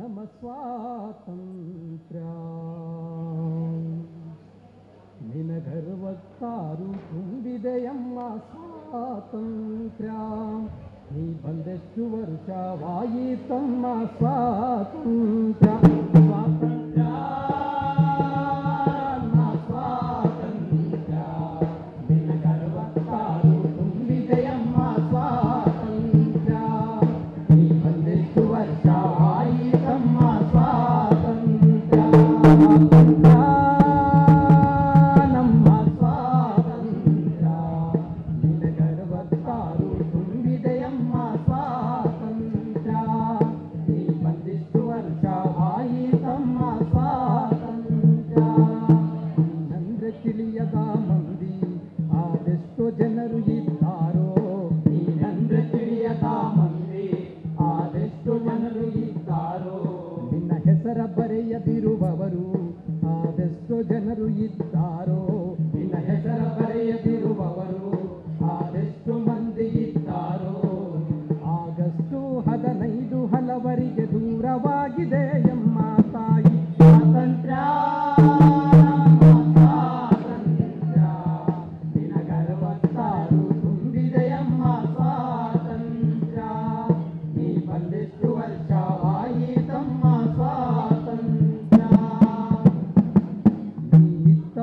ನಮ್ಮ ಸ್ವಾತಂತ್ರ್ಯ ನಿನಗರ್ವತ್ತಾರು ತುಂಬಿದೆಯಮ್ಮ ಸ್ವಾತಂತ್ರ್ಯ ನೀ ಬಂದೆಷ್ಟು ವರ್ಷವಾಯಿತಮ್ಮ ಸ್ವಾತಂತ್ರ್ಯ ಸ್ವಾತಂತ್ರ್ಯ ಸ್ವಾತಂತ್ರ್ಯ ನಿನಗರ್ವತ್ತಾರು ತುಂಬಿದೆಯಮ್ಮ ಸ್ವಾತಂತ್ರ್ಯ ನೀ ಬಂದೆಷ್ಟು ವರ್ಷವಾಯಿತಮ್ಮ ಸ್ವಾತಂತ್ರ್ಯ ತಿಳಿಯದ ಮಂದಿ ಆದೆಷ್ಟು ಜನರು ಇದ್ದಾರೋ ನೀನಂದ್ರೆ ತಿಳಿಯದ ಮಂದಿ ಆದೆಷ್ಟು ಜನರು ಇದ್ದಾರೋ ನಿನ್ನ ಹೆಸರ ಬರೆಯದಿರುವವರು ಆದೆಷ್ಟು ಜನರು ಇದ್ದಾರೋ ನಿನ್ನ ಹೆಸರ ಬರೆಯದಿರುವವರು ಆದೆಷ್ಟು ಮಂದಿ ಇದ್ದಾರೋ ಆಗಸ್ಟು 15 ಹಲವರಿಗೆ ದೂರವಾಗಿದೆ ಎಮ್ಮ ತಾಯಿ ಸ್ವಾತಂತ್ರ್ಯ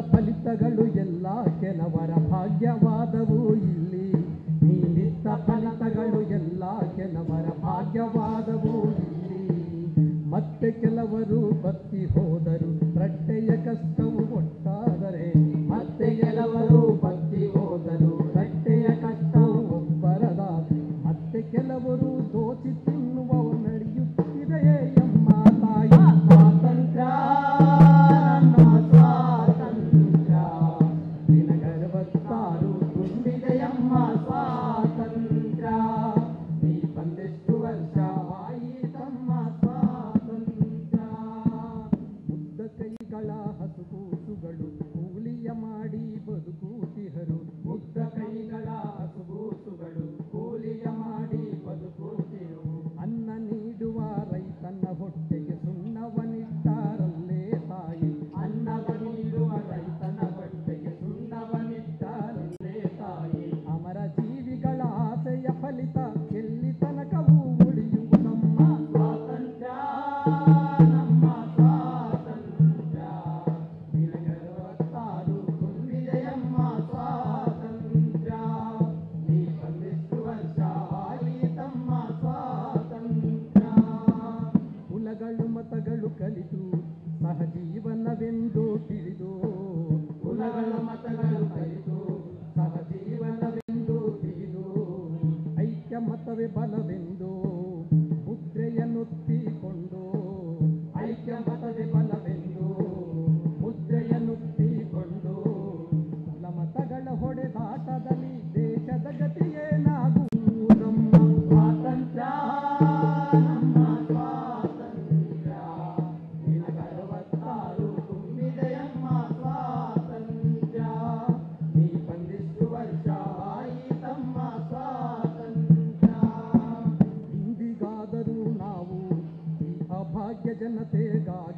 ಫಲಿತಗಳು ಎಲ್ಲ ಕೆಲವರ ಭಾಗ್ಯವಾದವು ಇಲ್ಲಿ ನೀಡಿದ್ದ ಫಲಿತಗಳು ಎಲ್ಲ ಕೆಲವರ ಭಾಗ್ಯವಾದವು ಇಲ್ಲಿ ಮತ್ತೆ ಕೆಲವರು ಬತ್ತಿ ಹೋದರು ರಟ್ಟೆಯ ಕಷ್ಟವು ಒಟ್ಟಾದರೆ ಮತ್ತೆ ಕೆಲವರು ಬತ್ತಿ ಹೋದರು ರಟ್ಟೆಯ ಕಷ್ಟವು ಒಬ್ಬರದ ಮತ್ತೆ ಕೆಲವರು ದೋಚಿ ತಿನ್ನುವವು ನಡೆಯುತ್ತಿದೆಯೇ ಎಮ್ಮ ತಾಯಿ ಸ್ವಾತಂತ್ರ್ಯ ಹಸುಗೂಸುಗಳು ಕೂಲಿಯ ಮಾಡಿ ಬದುಕುತ್ತಿಹರು ಮುಗ್ಧ ಕೈಗಳ ಹಸುಗೂಸುಗಳು ಕೂಲಿಯ ಮಾಡಿ ಬದುಕುತ್ತಿರು ಅನ್ನ ನೀಡುವ ರೈತನ ಹೊಟ್ಟೆಗೆ ಸುಣ್ಣವನಿಟ್ಟಾರಲ್ಲೇ ತಾಯಿ ಅನ್ನವ ನೀಡುವ ರೈತನ ಹೊಟ್ಟೆಗೆ ಸುಣ್ಣವನಿಟ್ಟಾರಲ್ಲೇ ತಾಯಿ ಅಮರ ಜೀವಿಗಳ ಆಸೆಯ ಫಲಿತ ಎಲ್ಲಿ ತನಕವೂ ಉಳಿಯುವುದಮ್ಮ ಸ್ವಾತಂತ್ರ್ಯ ಮತಗಳು ಕಲಿತು ಸಹಜೀವನವೆಂದು ತಿಳಿದು ಕುಲಗಳ ಮತಗಳು ಕಲಿತು ಸಹಜೀವನವೆಂದು ತಿಳಿದು ಐಕ್ಯ ಮತವೇ ಬಲವೆಂದು ಮುದ್ರೆಯನ್ನುತ್ತಿಕೊಂಡು ಐಕ್ಯ ಮತವೇ ಬಲವೆಂದು ಮುದ್ರೆಯನ್ನುತ್ತಿಕೊಂಡು ಕುಲ ಮತಗಳ ಹೊಡೆದಾಟದಲ್ಲಿ ದೇಶದ ಗತಿಯೇನಾಗುವುದಮ್ಮ ಸ್ವಾತಂತ್ರ್ಯ ಭಾಗ್ಯ ಜನತೆಗಾಗಿ